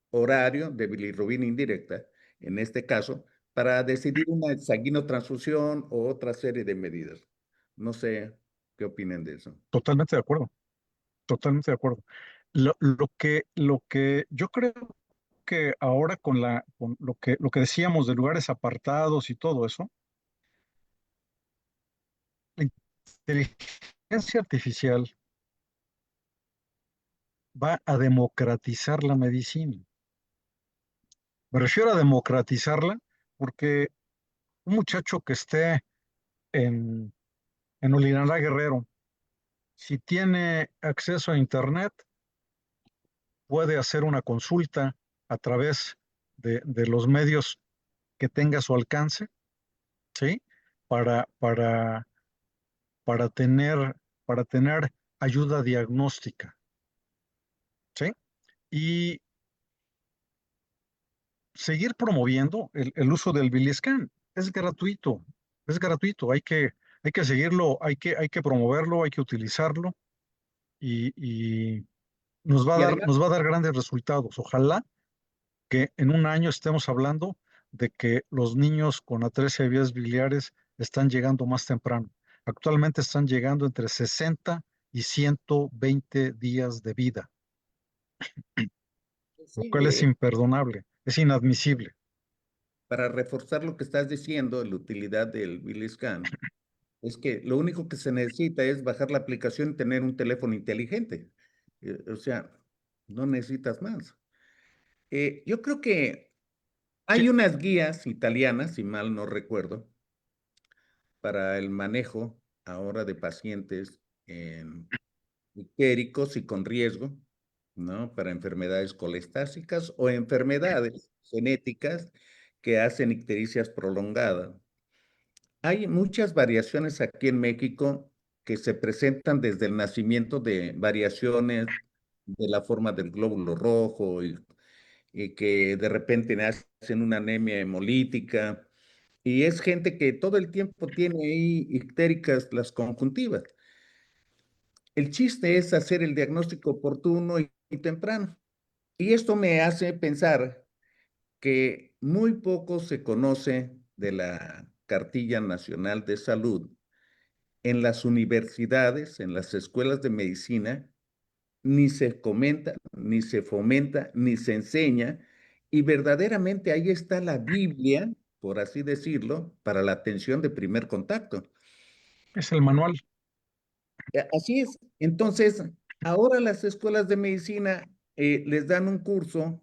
horario de bilirrubina indirecta, en este caso, para decidir una sanguinotransfusión o otra serie de medidas. No sé qué opinen de eso. Totalmente de acuerdo, totalmente de acuerdo. Lo que yo creo que ahora con lo que decíamos de lugares apartados y todo eso, la inteligencia artificial va a democratizar la medicina. Me refiero a democratizarla porque un muchacho que esté en, en Olinalá Guerrero, si tiene acceso a Internet, puede hacer una consulta a través de los medios que tenga a su alcance, ¿sí? Para, para, para tener, para tener ayuda diagnóstica, ¿sí? Y seguir promoviendo el uso del Biliscan. Es gratuito, es gratuito. Hay que seguirlo, hay que promoverlo, hay que utilizarlo y nos va a Y dar, además, nos va a dar grandes resultados. Ojalá que en un año estemos hablando de que los niños con atresia de vías biliares están llegando más temprano. Actualmente están llegando entre 60 y 120 días de vida, lo sí, cual es imperdonable, es inadmisible. para reforzar lo que estás diciendo, la utilidad del Biliscan, es que lo único que se necesita es bajar la aplicación y tener un teléfono inteligente. O sea, no necesitas más. Yo creo que hay Sí, unas guías italianas, si mal no recuerdo, para el manejo ahora de pacientes ictéricos y con riesgo, ¿no? Para enfermedades colestásicas o enfermedades genéticas que hacen ictericias prolongadas. Hay muchas variaciones aquí en México que se presentan desde el nacimiento de variaciones de la forma del glóbulo rojo y que de repente nacen una anemia hemolítica. Y es gente que todo el tiempo tiene ahí ictéricas las conjuntivas. El chiste es hacer el diagnóstico oportuno y temprano. Y esto me hace pensar que muy poco se conoce de la Cartilla Nacional de Salud en las universidades, en las escuelas de medicina, ni se comenta, ni se fomenta, ni se enseña, y verdaderamente ahí está la Biblia, por así decirlo, para la atención de primer contacto. es el manual. Así es. Entonces, ahora las escuelas de medicina les dan un curso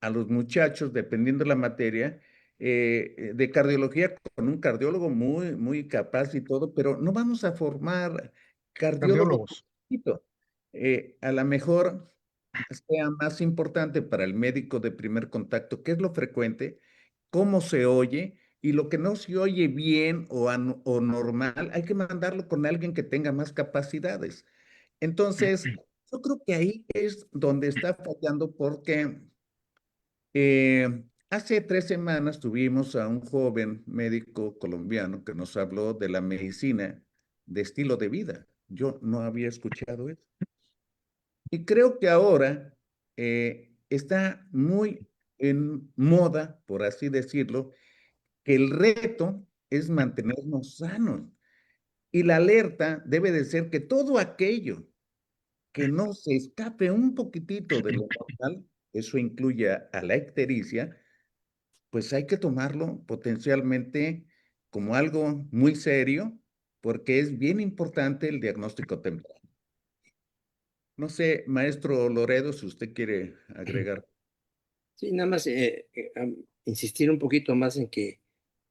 a los muchachos, dependiendo de la materia, de cardiología con un cardiólogo muy, muy capaz y todo, pero no vamos a formar cardiólogos. Cardiólogos. A lo mejor sea más importante para el médico de primer contacto, qué es lo frecuente, cómo se oye, y lo que no se oye bien o normal, hay que mandarlo con alguien que tenga más capacidades. Entonces, yo creo que ahí es donde está fallando porque hace 3 semanas tuvimos a un joven médico colombiano que nos habló de la medicina de estilo de vida. Yo no había escuchado eso. Y creo que ahora está muy en moda, por así decirlo, que el reto es mantenernos sanos. Y la alerta debe de ser que todo aquello que no se escape un poquitito de lo normal, eso incluye a la ictericia, pues hay que tomarlo potencialmente como algo muy serio, porque es bien importante el diagnóstico temprano. No sé, maestro Loredo, si usted quiere agregar. Sí, nada más insistir un poquito más en que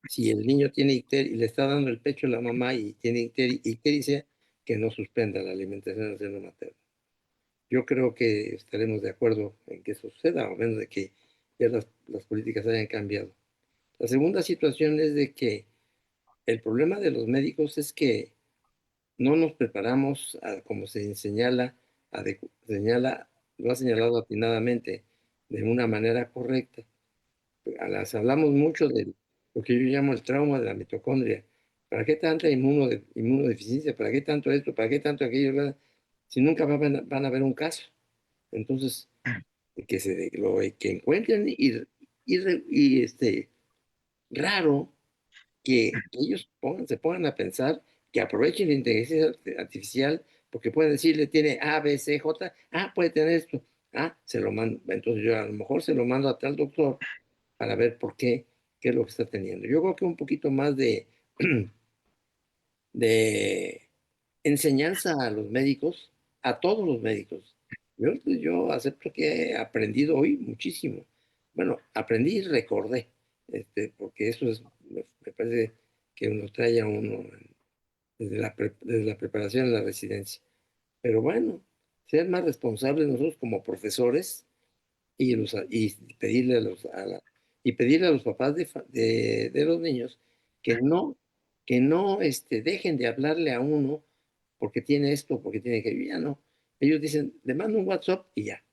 si el niño tiene ictericia y le está dando el pecho a la mamá y tiene ictericia, que no suspenda la alimentación del seno materno. Yo creo que estaremos de acuerdo en que eso suceda, a menos de que ya las políticas hayan cambiado. La segunda situación es de que el problema de los médicos es que no nos preparamos, como se señala, lo ha señalado atinadamente, de una manera correcta. Hablamos mucho de lo que yo llamo el trauma de la mitocondria. ¿Para qué tanta inmunodeficiencia? ¿Para qué tanto esto? ¿Para qué tanto aquello? ¿Verdad? Si nunca van a haber un caso. Entonces, que encuentren raro que ellos se pongan a pensar, que aprovechen la inteligencia artificial, porque pueden decirle, tiene A, B, C, J, puede tener esto, se lo mando, entonces yo a lo mejor se lo mando a tal doctor para ver qué es lo que está teniendo. Yo creo que un poquito más de enseñanza a los médicos, a todos los médicos. Yo acepto que he aprendido hoy muchísimo. Bueno, aprendí y recordé, porque eso me parece que uno trae a uno desde la preparación de la residencia. Pero bueno, ser más responsables nosotros como profesores y pedirle y pedirle a los papás de los niños que no dejen de hablarle a uno porque tiene esto, porque tiene que, ya no. Ellos dicen, le mando un WhatsApp y ya,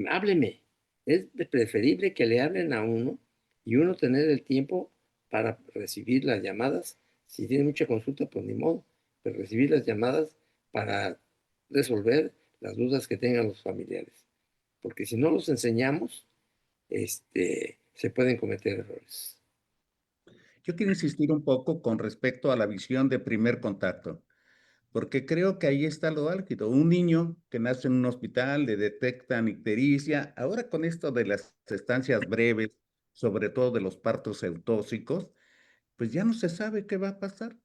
hábleme. Es preferible que le hablen a uno y uno tener el tiempo para recibir las llamadas. Si tiene mucha consulta, pues ni modo, pero recibir las llamadas para resolver las dudas que tengan los familiares. Porque si no los enseñamos, se pueden cometer errores. Yo quiero insistir un poco con respecto a la visión de primer contacto, porque creo que ahí está lo álgido. Un niño que nace en un hospital, le detectan ictericia, ahora con esto de las estancias breves, sobre todo de los partos eutóxicos, pues ya no se sabe qué va a pasar.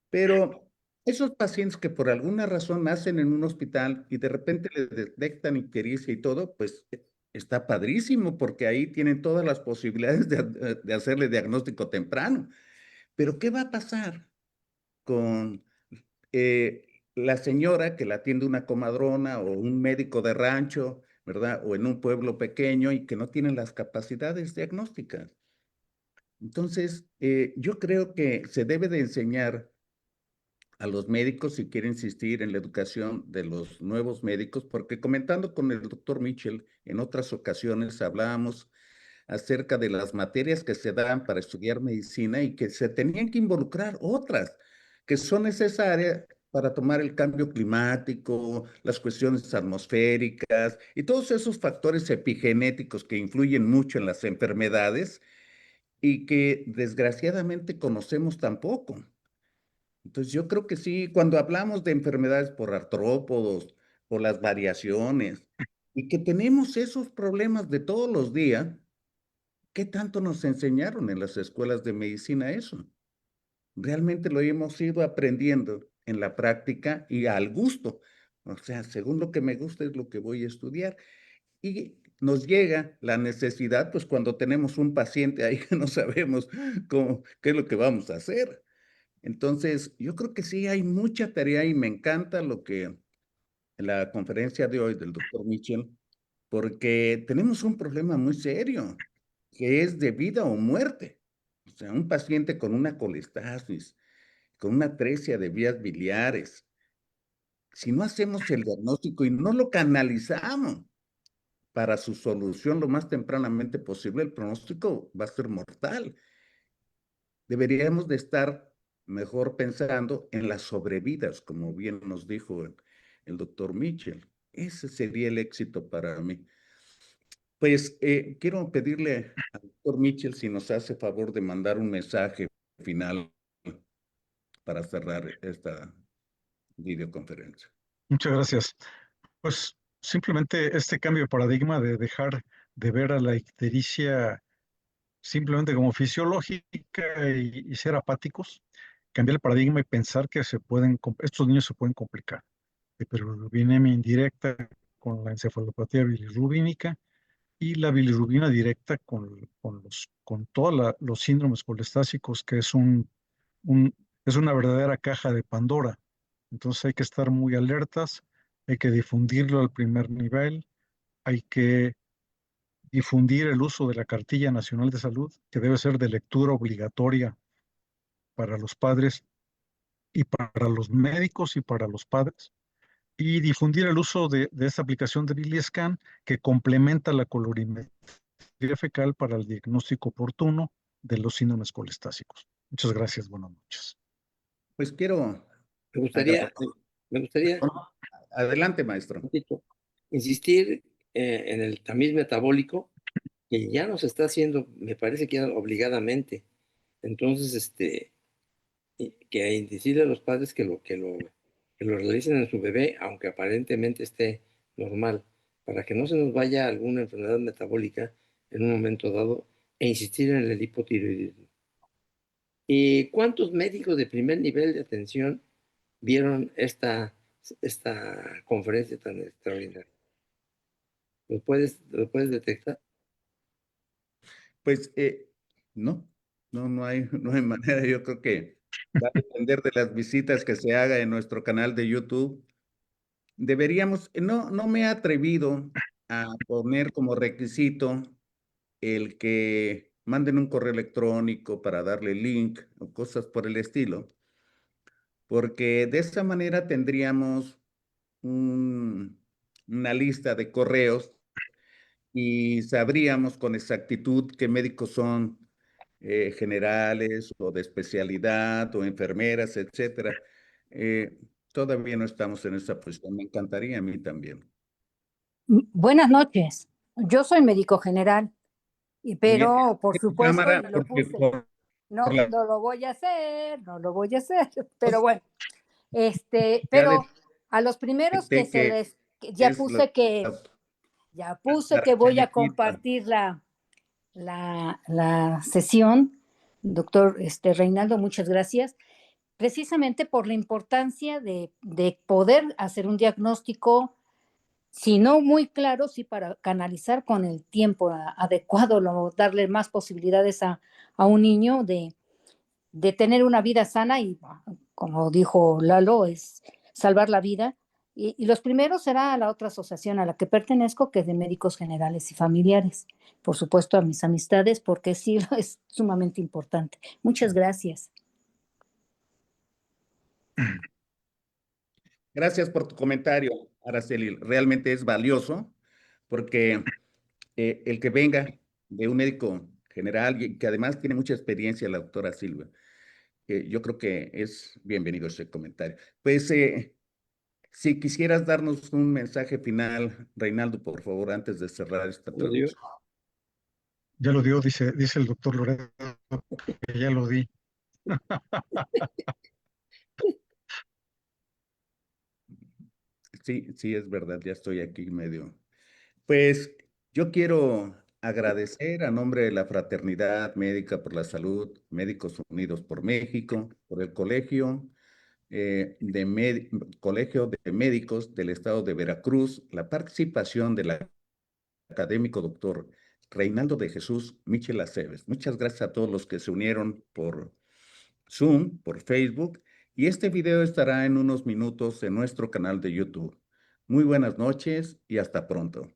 Pero Esos pacientes que por alguna razón nacen en un hospital y de repente les detectan ictericia y todo, pues está padrísimo porque ahí tienen todas las posibilidades de hacerle diagnóstico temprano. Pero ¿qué va a pasar con la señora que la atiende una comadrona o un médico de rancho, ¿verdad? O en un pueblo pequeño y que no tienen las capacidades diagnósticas? Entonces, yo creo que se debe de enseñar a los médicos, si quiere insistir en la educación de los nuevos médicos, porque comentando con el doctor Mitchell en otras ocasiones hablábamos acerca de las materias que se dan para estudiar medicina y que se tenían que involucrar otras que son necesarias para tomar el cambio climático, las cuestiones atmosféricas y todos esos factores epigenéticos que influyen mucho en las enfermedades y que desgraciadamente conocemos tan poco. Entonces yo creo que sí, cuando hablamos de enfermedades por artrópodos, por las variaciones, y que tenemos esos problemas de todos los días, ¿qué tanto nos enseñaron en las escuelas de medicina eso? Realmente lo hemos ido aprendiendo en la práctica y al gusto. O sea, según lo que me gusta es lo que voy a estudiar. Y nos llega la necesidad, pues cuando tenemos un paciente ahí que no sabemos qué es lo que vamos a hacer. Entonces, yo creo que sí hay mucha tarea y me encanta lo que la conferencia de hoy del doctor Mitchell, porque tenemos un problema muy serio, que es de vida o muerte. O sea, un paciente con una colestasis, con una atresia de vías biliares, si no hacemos el diagnóstico y no lo canalizamos para su solución lo más tempranamente posible, el pronóstico va a ser mortal. Deberíamos de estar mejor pensando en las sobrevidas, como bien nos dijo el doctor Mitchell. Ese sería el éxito para mí. Pues quiero pedirle al doctor Mitchell si nos hace favor de mandar un mensaje final para cerrar esta videoconferencia. Muchas gracias. Pues simplemente este cambio de paradigma de dejar de ver a la ictericia simplemente como fisiológica y ser apáticos, cambiar el paradigma y pensar que estos niños se pueden complicar. Hiperbilirubinemia indirecta con la encefalopatía bilirrubínica y la bilirrubina directa con todos los síndromes colestásicos, que es una verdadera caja de Pandora. Entonces hay que estar muy alertas, hay que difundirlo al primer nivel, hay que difundir el uso de la Cartilla Nacional de Salud, que debe ser de lectura obligatoria para los padres y para los médicos y para los padres, y difundir el uso de esta aplicación de BiliScan que complementa la colorimetría fecal para el diagnóstico oportuno de los síndromes colestásicos. Muchas gracias, buenas noches. Pues quiero Me gustaría, agradecer. me gustaría Adelante, maestro. un poquito insistir en el tamiz metabólico, que ya nos está haciendo, me parece que ya obligadamente. Entonces, que decirle a los padres que lo realicen en su bebé, aunque aparentemente esté normal, para que no se nos vaya alguna enfermedad metabólica en un momento dado, e insistir en el hipotiroidismo. ¿Y cuántos médicos de primer nivel de atención vieron esta conferencia tan extraordinaria? ¿Lo puedes detectar? Pues no, no hay manera. Yo creo que va a depender de las visitas que se haga en nuestro canal de YouTube. Deberíamos, no me he atrevido a poner como requisito el que manden un correo electrónico para darle link o cosas por el estilo, porque de esa manera tendríamos una lista de correos y sabríamos con exactitud qué médicos son generales o de especialidad o enfermeras, etcétera. Eh, Todavía no estamos en esa posición. Me encantaría a mí también. Buenas noches. Yo soy médico general, Bien, pero por supuesto, cámara, y lo porque puse, por no, la no lo voy a hacer, no lo voy a hacer, pero voz bueno, ya pero a los primeros que detecté que ya es puse que voy a compartir la sesión, doctor Reinaldo, muchas gracias. precisamente por la importancia de poder hacer un diagnóstico, si no muy claro, sí para canalizar con el tiempo adecuado, darle más posibilidades a un niño de tener una vida sana y, como dijo Lalo, es salvar la vida. Y los primeros será a la otra asociación a la que pertenezco, que es de médicos generales y familiares. Por supuesto, a mis amistades, porque sí es sumamente importante. Muchas gracias. Gracias por tu comentario, Araceli. Realmente es valioso porque el que venga de un médico general y que además tiene mucha experiencia, la doctora Silva, yo creo que es bienvenido ese comentario. Pues si quisieras darnos un mensaje final, Reinaldo, por favor, antes de cerrar esta Lo digo. transmisión. Ya lo dio, dice el doctor Loredo, que ya lo di. Sí, sí, es verdad, ya estoy aquí medio. Pues yo quiero agradecer a nombre de la Fraternidad Médica por la Salud, Médicos Unidos por México, por el Colegio de Médicos del Estado de Veracruz, la participación del académico doctor Reinaldo de Jesús Michel Aceves. Muchas gracias a todos los que se unieron por Zoom, por Facebook, y este video estará en unos minutos en nuestro canal de YouTube. Muy buenas noches y hasta pronto.